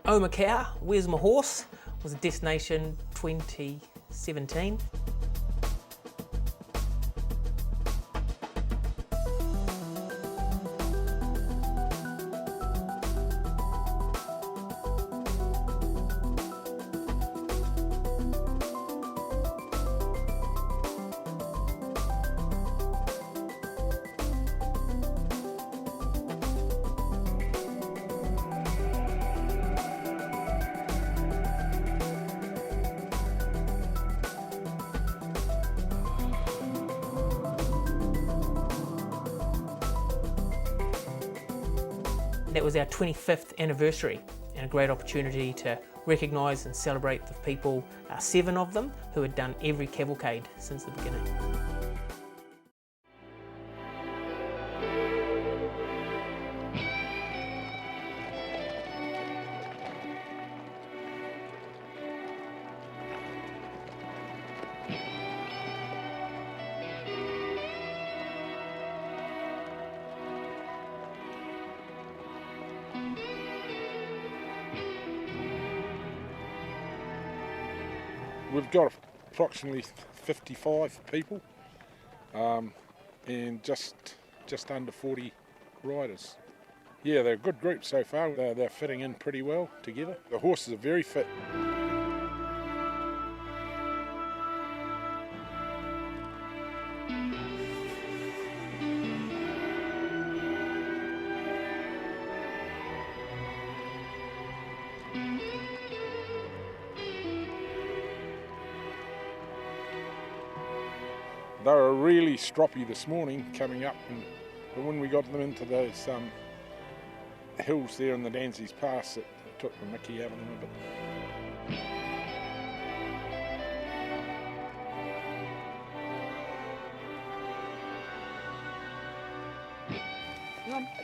Oh Macau, Where's My Horse was a destination 2017. That was our 25th anniversary and a great opportunity to recognise and celebrate the people, 7 of them, who had done every cavalcade since the beginning. We've got approximately 55 people and just under 40 riders. Yeah, they're a good group so far. They're fitting in pretty well together. The horses are very fit. They were really stroppy this morning coming up, but when we got them into those hills there in the Danzies Pass, it took the mickey out of them a bit.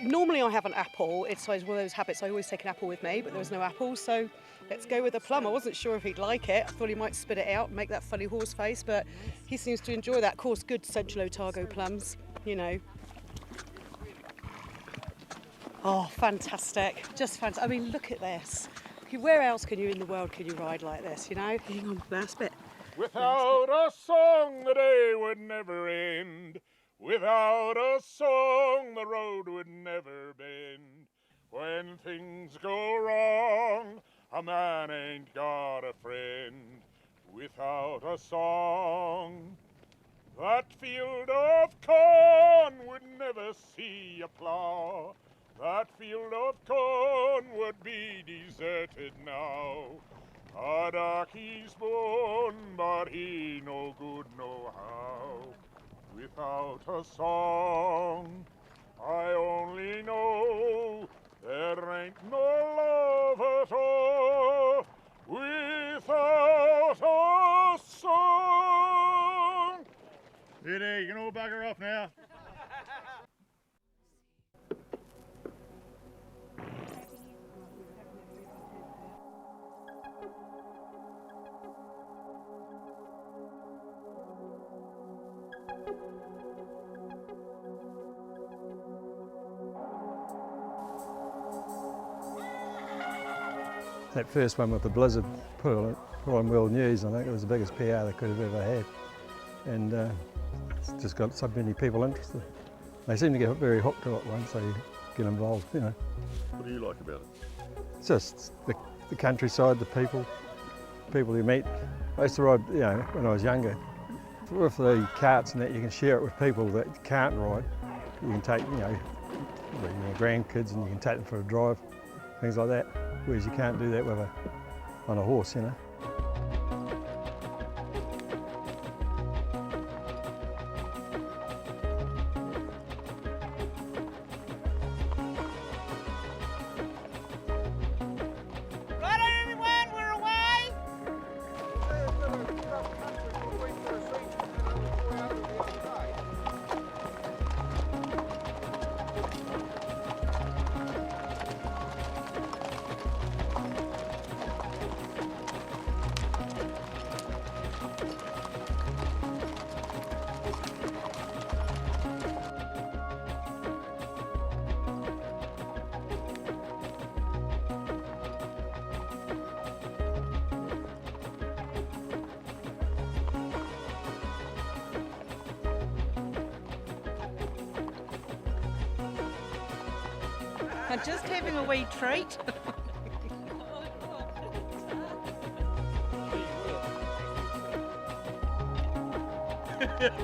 Normally I have an apple. It's one of those habits, I always take an apple with me, but there was no apple, so let's go with a plum. I wasn't sure if he'd like it. I thought he might spit it out and make that funny horse face, but he seems to enjoy that. Of course, good Central Otago plums, you know. Oh, fantastic. Just fantastic. I mean, look at this. Where else can you in the world can you ride like this, you know? Hang on, last bit. Without a song, the day would never end. Without a song, the road would never bend. When things go wrong, a man ain't got a friend. Without a song, that field of corn would never see a plough. That field of corn would be deserted now. A darkie's born, but he no good no how. Without a song, I only know there ain't no love at all. Without a song. There, you can all bugger off now. That first one with the blizzard put on world news. I think it was the biggest PR they could have ever had. And it's just got so many people interested. They seem to get very hooked to it once they get involved, you know. What do you like about it? It's just the countryside, the people you meet. I used to ride, you know, when I was younger. With the carts and that, you can share it with people that can't ride. You can take, you know, your grandkids and you can take them for a drive, things like that. Whereas you can't do that with on a horse, you know. I'm just having a wee treat. Hey.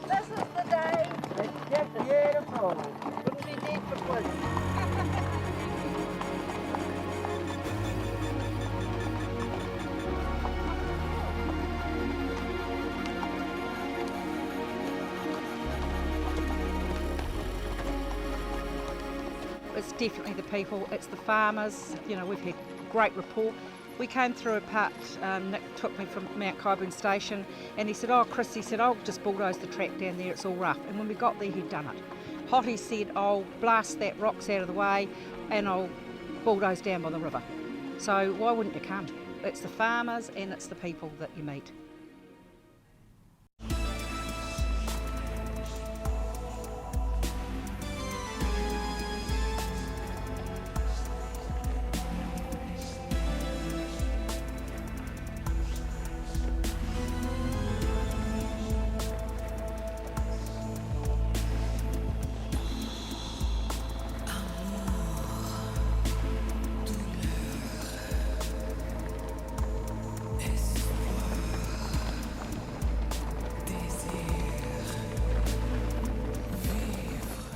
This is the day. It's just beautiful. Wouldn't be dead for pleasure. It's definitely the people, it's the farmers. You know, we've had great rapport. We came through a part, Nick took me from Mount Kyburn Station, and he said, oh Chris, he said, I'll just bulldoze the track down there, it's all rough. And when we got there, he'd done it. Hottie said, I'll blast that rocks out of the way and I'll bulldoze down by the river. So why wouldn't you come? It's the farmers and it's the people that you meet.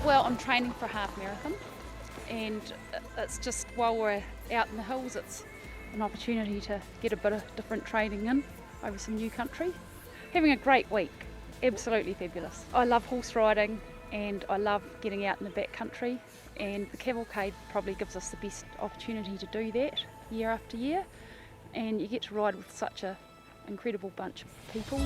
Well, I'm training for a half marathon, and it's just while we're out in the hills, it's an opportunity to get a bit of different training in over some new country. Having a great week, absolutely fabulous. I love horse riding and I love getting out in the back country, and the Cavalcade probably gives us the best opportunity to do that year after year, and you get to ride with such an incredible bunch of people.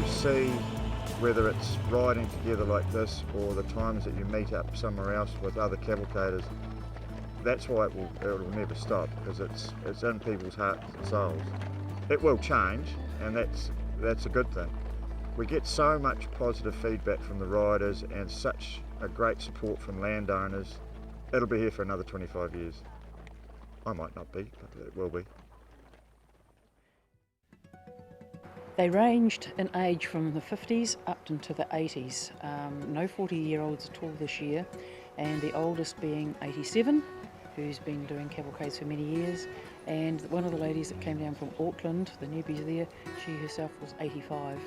See, whether it's riding together like this or the times that you meet up somewhere else with other cavalcaders, that's why it will never stop, because it's in people's hearts and souls. It will change, and that's a good thing. We get so much positive feedback from the riders and such a great support from landowners. It'll be here for another 25 years. I might not be, but it will be. They ranged in age from the 50s up into the 80s. No 40-year-olds at all this year, and the oldest being 87, who's been doing cavalcades for many years, and one of the ladies that came down from Auckland, the newbies there, she herself was 85.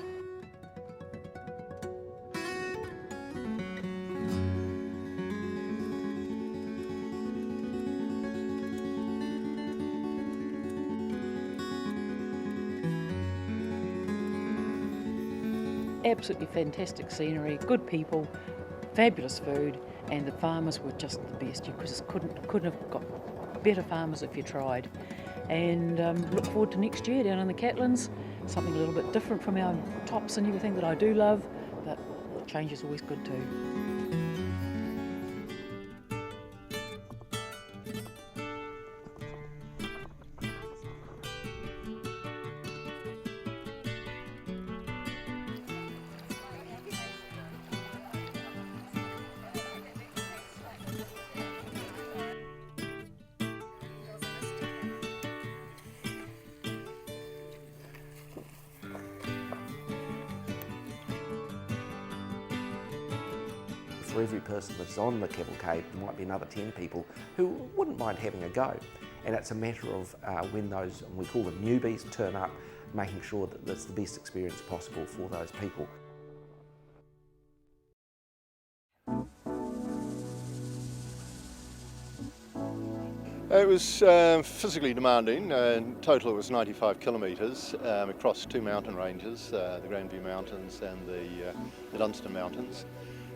Absolutely fantastic scenery, good people, fabulous food, and the farmers were just the best. You couldn't have got better farmers if you tried. And look forward to next year down in the Catlins, something a little bit different from our tops and everything that I do love, but change is always good too. For every person that's on the cavalcade, there might be another 10 people who wouldn't mind having a go. And it's a matter of when those, we call them newbies, turn up, making sure that it's the best experience possible for those people. It was physically demanding. In total it was 95 kilometres across two mountain ranges, the Grandview Mountains and the Dunstan Mountains.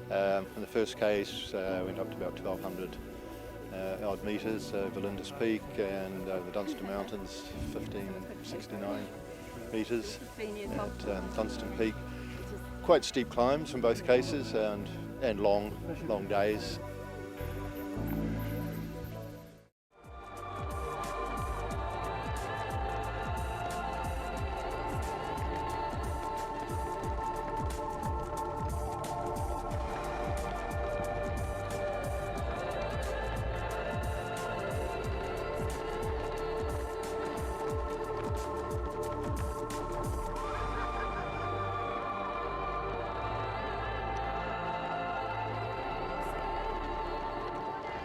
In the first case went up to about 1200 odd metres over Linda's Peak, and the Dunstan Mountains 1569 metres at Dunstan Peak. Quite steep climbs in both cases and long days.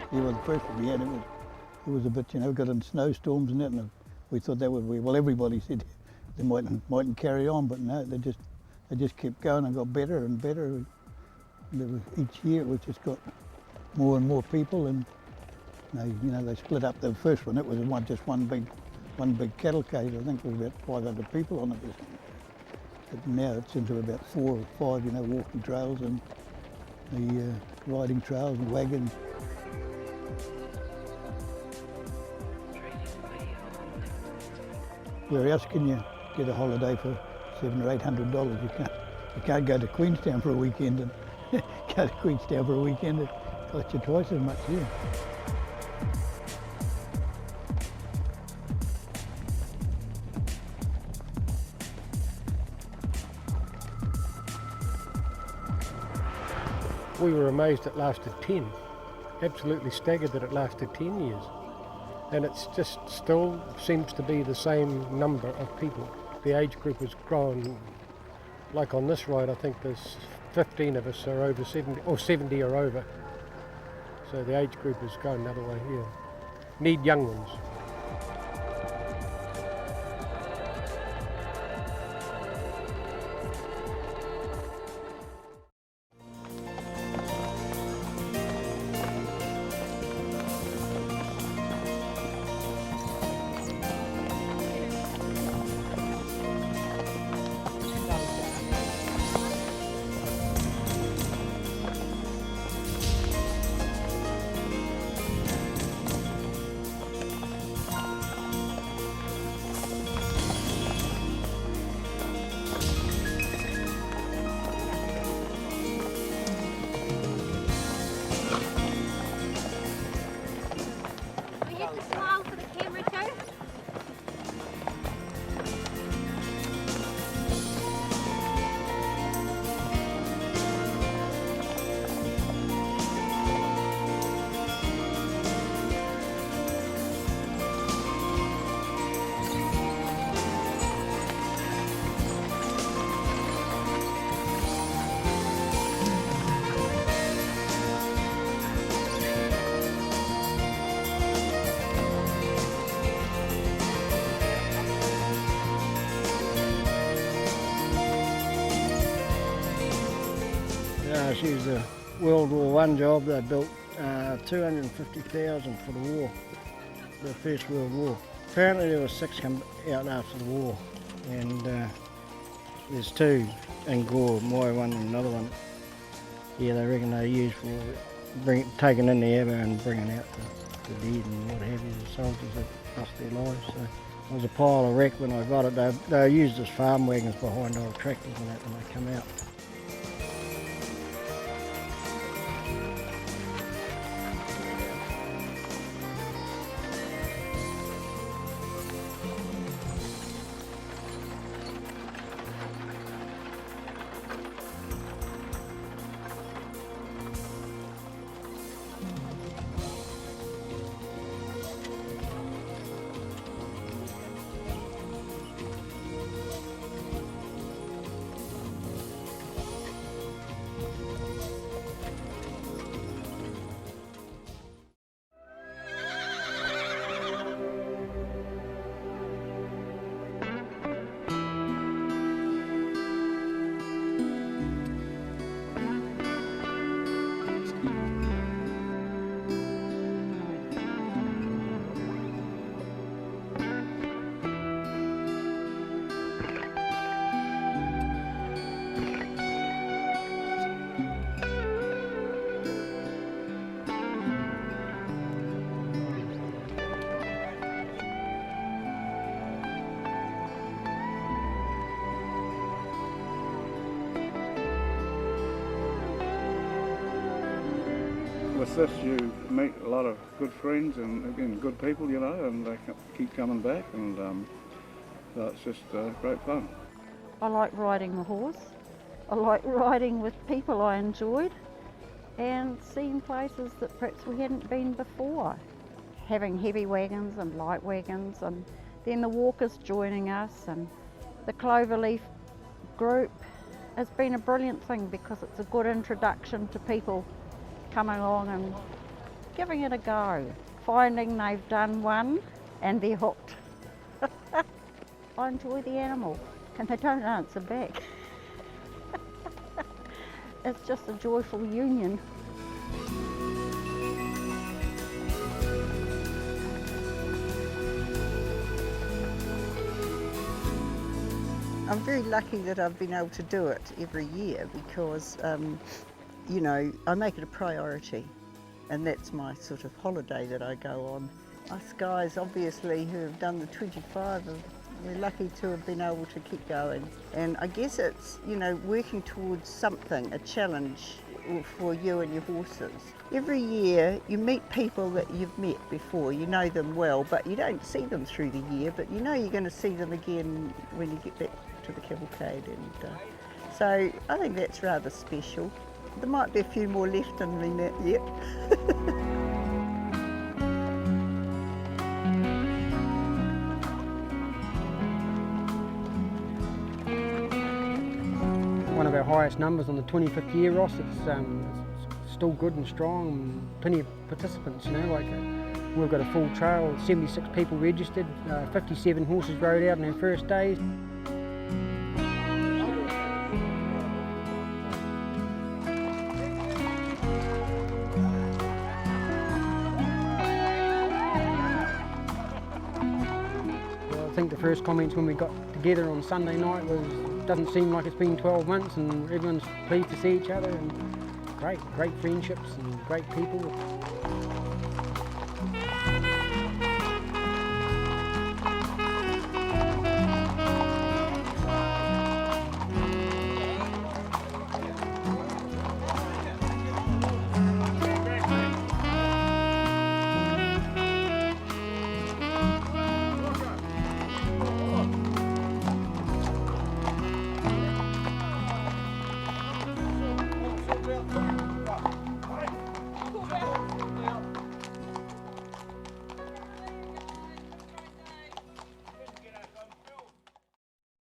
Yeah, well, the first one we had, it was a bit, got in snowstorms and that, and we thought that would be, well, everybody said they mightn't carry on, but no, they just kept going and got better and better. Each year it was just got more and more people, and they split up. The first one, it was just one big cavalcade. I think there was about 500 people on it. But now it's into about 4 or 5, walking trails and the riding trails and wagons. Where else can you get a holiday for $700 or $800? You can't go to Queenstown for a weekend, and go to Queenstown for a weekend, it costs you twice as much here. We were amazed it lasted 10, absolutely staggered that it lasted 10 years. And it's just still seems to be the same number of people. The age group has grown. Like on this ride, I think there's 15 of us are over 70, or 70 are over. So the age group has gone another way, yeah. Need young ones. She was a World War I job. They built 250,000 for the war, the First World War. Apparently there were 6 come out after the war, and there's 2 in Gore, my one and another one. Yeah, they reckon they used for taking in the air and bringing out the dead and what have you, the soldiers that lost their lives. So it was a pile of wreck when I got it. They were used as farm wagons behind old tractors and that when they come out. with this you meet a lot of good friends and again good people, you know, and they keep coming back, and so it's just great fun. I like riding the horse. I like riding with people I enjoyed and seeing places that perhaps we hadn't been before. Having heavy wagons and light wagons, and then the walkers joining us, and the cloverleaf group has been a brilliant thing because it's a good introduction to people coming along and giving it a go, finding they've done one and they're hooked. I enjoy the animal and they don't answer back. It's just a joyful union. I'm very lucky that I've been able to do it every year because, you know, I make it a priority, and that's my sort of holiday that I go on. Us guys, obviously, who have done the 25, we're lucky to have been able to keep going. And I guess it's, you know, working towards something, a challenge for you and your horses. Every year you meet people that you've met before, you know them well, but you don't see them through the year, but you know you're going to see them again when you get back to the cavalcade, and so I think that's rather special. There might be a few more left in me net yet. One of our highest numbers on the 25th year, Ross. It's still good and strong, and plenty of participants, you know, like we've got a full trail, 76 people registered, 57 horses rode out on our first days. I think the first comments when we got together on Sunday night was, doesn't seem like it's been 12 months, and everyone's pleased to see each other, and great friendships and great people.